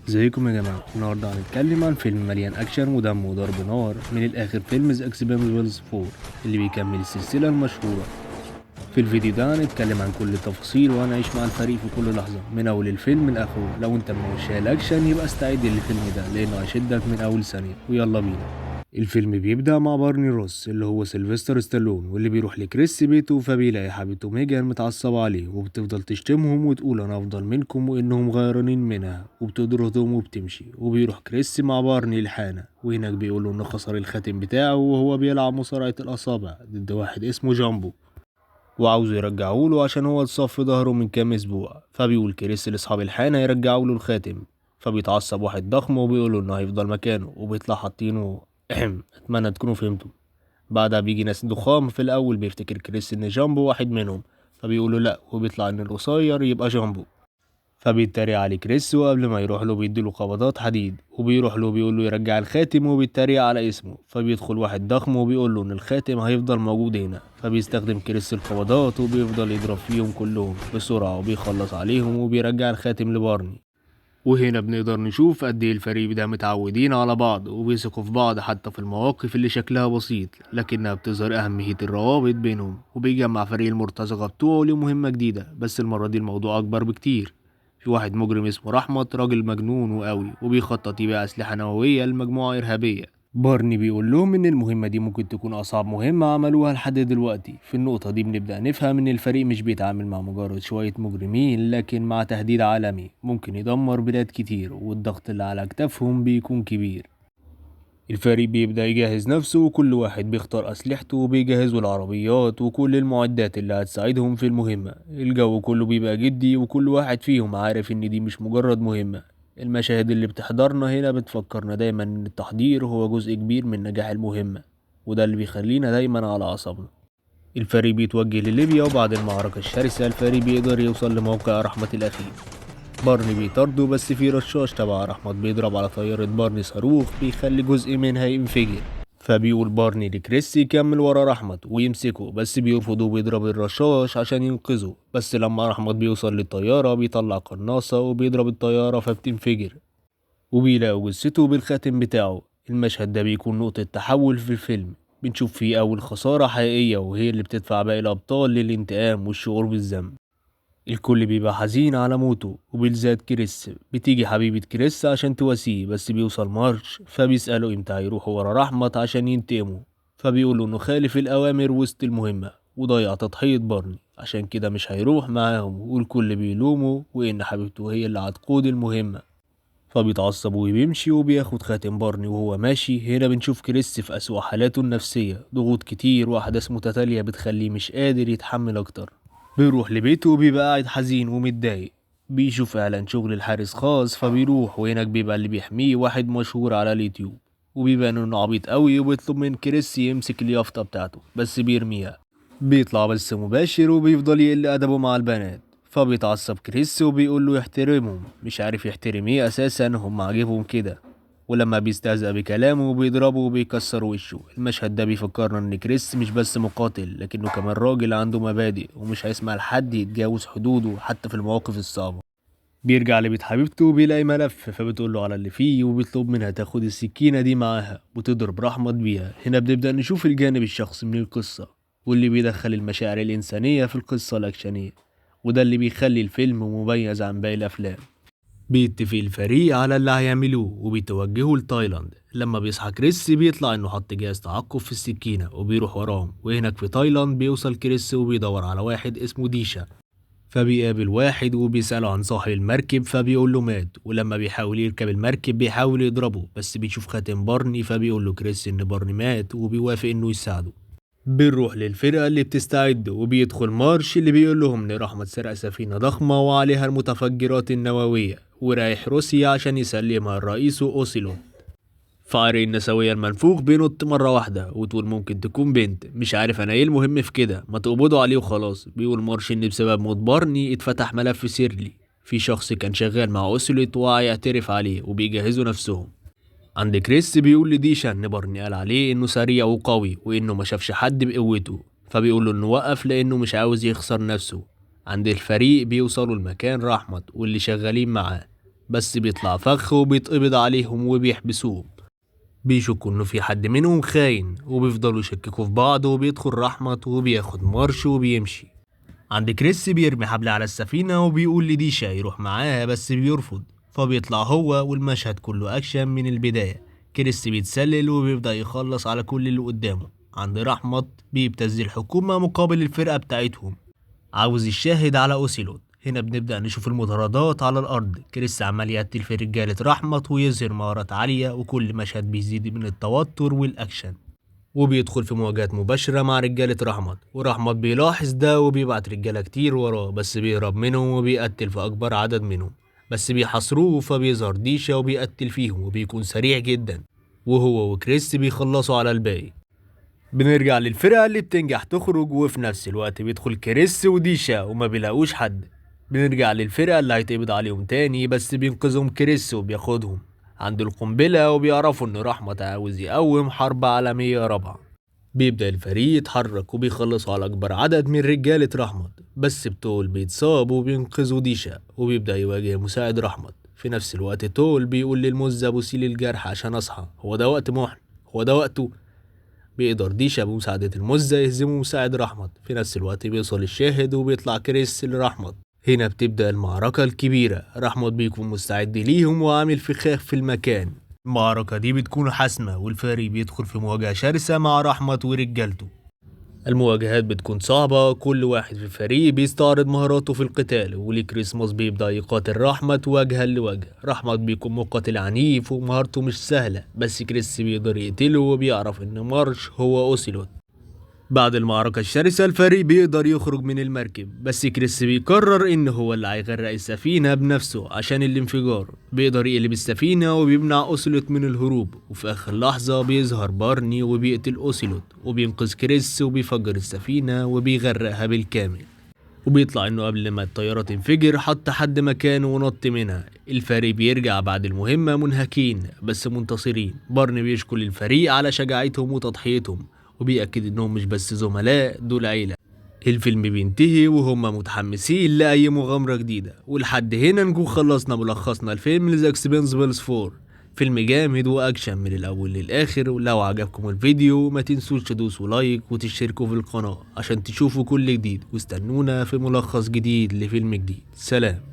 ازيكم يا جماعة؟ النهاردة هنتكلم عن فيلم مليان أكشن ودم وضرب نار، من الآخر فيلم ذا اكسباندبلز 4 اللي بيكمل السلسلة المشهورة. في الفيديو ده هنتكلم عن كل التفاصيل وهنعيش مع الفريق في كل لحظة من أول الفيلم لآخره. لو أنت من عشاق الأكشن يبقى استعد للفيلم ده لأنه هيشدك من أول ثانية، ويلا بينا. الفيلم بيبدأ مع بارني روس اللي هو سيلفستر ستالون، واللي بيروح لكريس بيته، فبيلاقي حبيبته ميجان متعصبة عليه وبتفضل تشتمهم وتقول أنا أفضل منكم وإنهم غيرانين منها، وبتضربهم وبتمشي. وبيروح كريس مع بارني الحانة، وهناك بيقوله إنه خسر الخاتم بتاعه وهو بيلعب مصارعة الأصابع ضد واحد اسمه جامبو، وعاوزه يرجعوله عشان هو اتصاب في ظهره من كام اسبوع. فبيقول كريس لاصحاب الحانة يرجعوله الخاتم، فبيتعصب واحد ضخم وبيقوله انه هيفضل مكانه، وبيطلع حاطينه اتمنى تكونوا فهمتوا. بعدها بيجي ناس ضخام، في الاول بيفتكر كريس ان جامبو واحد منهم، فبيقولوا لا، وبيطلع ان القصير يبقى جامبو. فبيتريق عليه كريس، وقبل ما يروح له بيديله قبضات حديد، وبيروح له بيقول له يرجع الخاتم، وبيتريق على اسمه. فبيدخل واحد ضخم وبيقول له ان الخاتم هيفضل موجود هنا. فبيستخدم كريس القبضات وبيفضل يضرب فيهم كلهم بسرعة وبيخلص عليهم وبيرجع الخاتم لبارني. وهنا بنقدر نشوف قد ايه الفريق ده متعودين على بعض وبيثقوا في بعض حتى في المواقف اللي شكلها بسيط لكنها بتظهر أهمية الروابط بينهم. وبيجمع فريق المرتزقة بتوعه لمهمة جديدة، بس المرة دي الموضوع أكبر بكتير. في واحد مجرم اسمه رحمت، راجل مجنون وقوي وبيخطط يبيع أسلحة نووية لمجموعة إرهابية. بارني بيقول لهم إن المهمة دي ممكن تكون أصعب مهمة عملوها لحد دلوقتي. في النقطة دي بنبدأ نفهم إن الفريق مش بيتعامل مع مجرد شوية مجرمين، لكن مع تهديد عالمي ممكن يدمر بلاد كتير، والضغط اللي على أكتافهم بيكون كبير. الفريق بيبدأ يجهز نفسه، وكل واحد بيختار أسلحته وبيجهزوا العربيات وكل المعدات اللي هتساعدهم في المهمة. الجو كله بيبقى جدي، وكل واحد فيهم عارف إن دي مش مجرد مهمة. المشاهد اللي بتحضرنا هنا بتفكرنا دايما إن التحضير هو جزء كبير من نجاح المهمة، وده اللي بيخلينا دايما على أعصابنا. الفريق بيتوجه لليبيا، وبعد المعركة الشرسة الفريق بيقدر يوصل لموقع رحمة الأخير. بارني بيطارده، بس في رشاش تبع رحمت بيضرب على طيارة بارني صاروخ بيخلي جزء منها ينفجر. فبيقول بارني لكريس يكمل ورا رحمت ويمسكه، بس بيرفض وبيضرب الرشاش عشان ينقذه. بس لما رحمت بيوصل للطيارة بيطلع قناصة وبيضرب الطيارة فبتنفجر، وبيلاقوا جثته بالخاتم بتاعه. المشهد ده بيكون نقطة تحول في الفيلم، بنشوف فيه أول خسارة حقيقية، وهي اللي بتدفع باقي الأبطال للانتقام والشعور بالذنب. الكل بيبقى حزين على موته، وبالذات كريس. بتيجي حبيبة كريس عشان تواسيه، بس بيوصل مارش فبيسأله امتى هيروحوا ورا رحمت عشان ينتقموا. فبيقولوا انه خالف الأوامر وسط المهمة وضيع تضحية بارني، عشان كده مش هيروح معاهم، والكل بيلومه وإن حبيبته هي اللي هتقود المهمة. فبيتعصب وبيمشي وبياخد خاتم بارني وهو ماشي. هنا بنشوف كريس في أسوأ حالاته النفسية، ضغوط كتير وأحداث متتالية بتخليه مش قادر يتحمل أكتر. بيروح لبيته وبيبقى قاعد حزين ومتضايق. بيشوف إعلان شغل الحارس خاص، فبيروح، وهناك بيبقى اللي بيحميه واحد مشهور على اليوتيوب. وبيبان إنه عبيط قوي وبيطلب من كريس يمسك اليافطة بتاعته، بس بيرميها. بيطلع بس مباشر وبيفضل يقل أدبه مع البنات. فبيتعصب كريس وبيقول له يحترمهم، مش عارف يحترم ايه اساسا، هم عاجبهم كده. ولما بيستهزأ بكلامه بيضربه وبيكسر وشه. المشهد ده بيفكرنا ان كريس مش بس مقاتل، لكنه كمان راجل عنده مبادئ ومش هيسمع لحد يتجاوز حدوده حتى في المواقف الصعبة. بيرجع لبيت حبيبته وبيلاقي ملف، فبتقول له على اللي فيه وبيطلب منها تاخد السكينة دي معاها وتضرب رحمت بيها. هنا بنبدأ نشوف الجانب الشخصي من القصة، واللي بيدخل المشاعر الإنسانية في القصة الأكشنية، وده اللي بيخلي الفيلم مميز عن باقي الأفلام. بيتفق الفريق على اللي هيعملوه وبيتوجهوا لتايلاند. لما بيصحى كريس بيطلع انه حط جهاز تعقب في السكينة وبيروح وراهم. وهناك في تايلاند بيوصل كريس وبيدور على واحد اسمه ديشا، فبيقابل واحد وبيسأله عن صاحب المركب، فبيقول له مات. ولما بيحاول يركب المركب بيحاول يضربه، بس بيشوف خاتم بارني، فبيقول له كريس ان بارني مات وبيوافق انه يساعده. بنروح للفرقة اللي بتستعد، وبيدخل مارش اللي بيقول لهم ان رحمة سرق سفينة ضخمة وعليها المتفجرات النووية، ورايح روسيا عشان يسلمها الرئيس أوسيلو. فقري النسوية المنفوخ بينط مرة واحدة وتقول ممكن تكون بنت، مش عارف انا ايه المهم في كده، ما تقبضوا عليه وخلاص. بيقول مارش ان بسبب موت بارني اتفتح ملف سري في شخص كان شغال مع اوسلوت وهيعترف عليه، وبيجهزوا نفسهم. عند كريس بيقول لديشا ان بارني قال عليه انه سريع وقوي وانه ما شافش حد بقوته، فبيقول له انه وقف لانه مش عاوز يخسر نفسه. عند الفريق بيوصلوا المكان رحمت واللي شغالين معاه. بس بيطلع فخ وبيتقبض عليهم وبيحبسوهم. بيشكوا انه في حد منهم خاين وبيفضلوا يشككوا في بعض، وبيدخل رحمت وبياخد مارش وبيمشي. عند كريس بيرمي حبل على السفينة وبيقول لديشا يروح معاها بس بيرفض، فبيطلع هو والمشهد كله أكشن من البداية. كريس بيتسلل وبيبدأ يخلص على كل اللي قدامه. عند رحمت بيبتز الحكومة مقابل الفرقة بتاعتهم، عاوز الشاهد على أوسيلوت. هنا بنبدأ نشوف المطاردات على الأرض، كريس عمال يقتل في رجالة رحمت ويظهر مهارات عالية، وكل مشهد بيزيد من التوتر والأكشن. وبيدخل في مواجهات مباشرة مع رجالة رحمت، ورحمت بيلاحظ ده وبيبعت رجالة كتير وراه، بس بيهرب منهم وبيقتل في أكبر عدد منهم، بس بيحاصروه. فبيظهر ديشا وبيقتل فيهم وبيكون سريع جدا، وهو وكريس بيخلصوا على الباقي. بنرجع للفرقة اللي بتنجح تخرج، وفي نفس الوقت بيدخل كريس وديشا وما بيلاقوش حد. بنرجع للفرقة اللي هيتقبض عليهم تاني، بس بينقذهم كريس وبياخدهم عند القنبلة، وبيعرفوا ان رحمت عاوز يقوم حرب عالمية رابعة. بيبدأ الفريق يتحرك وبيخلصوا على أكبر عدد من رجالة رحمت، بس بتول بيتصاب وبينقذوا ديشا، وبيبدأ يواجه مساعد رحمت. في نفس الوقت تول بيقول للمزة بوسيل الجرح عشان أصحى، هو ده وقت محن، هو ده وقته. بيقدر ديشا بمساعدة المزة يهزموا مساعد رحمت. في نفس الوقت بيوصل الشاهد وبيطلع كريس لرحمت. هنا بتبدأ المعركة الكبيرة، رحمت بيكون مستعد ليهم وعامل فخاخ في المكان. المعركة دي بتكون حاسمة، والفريق بيدخل في مواجهة شرسة مع رحمت ورجالته. المواجهات بتكون صعبة، كل واحد في الفريق بيستعرض مهاراته في القتال، ولكريسماس بيبدأ يقاتل رحمت وجها لوجه. رحمت بيكون مقاتل عنيف ومهارته مش سهلة، بس كريس بيقدر يقتله وبيعرف ان مارش هو أوسيلوت. بعد المعركة الشرسة الفريق بيقدر يخرج من المركب، بس كريس بيقرر ان هو اللي هيغرق السفينة بنفسه عشان الانفجار. بيقدر يقلب السفينة وبيمنع أوسيلوت من الهروب، وفي اخر لحظة بيظهر بارني وبيقتل أوسيلوت وبينقذ كريس وبيفجر السفينة وبيغرقها بالكامل. وبيطلع انه قبل ما الطيارة تنفجر حط حد مكانه ونط منها. الفريق بيرجع بعد المهمة منهكين بس منتصرين. بارني بيشكر الفريق على شجاعتهم وتضحيتهم، وبيأكد انهم مش بس زملاء، دول عيلة. الفيلم بينتهي وهم متحمسين لأي مغامرة جديدة. ولحد هنا نكون خلصنا ملخصنا الفيلم ذا اكسبندبلز 4. فيلم جامد واكشن من الاول للاخر. ولو عجبكم الفيديو ما تنسوش تدوسوا لايك وتشتركوا في القناة عشان تشوفوا كل جديد، واستنونا في ملخص جديد لفيلم جديد. سلام.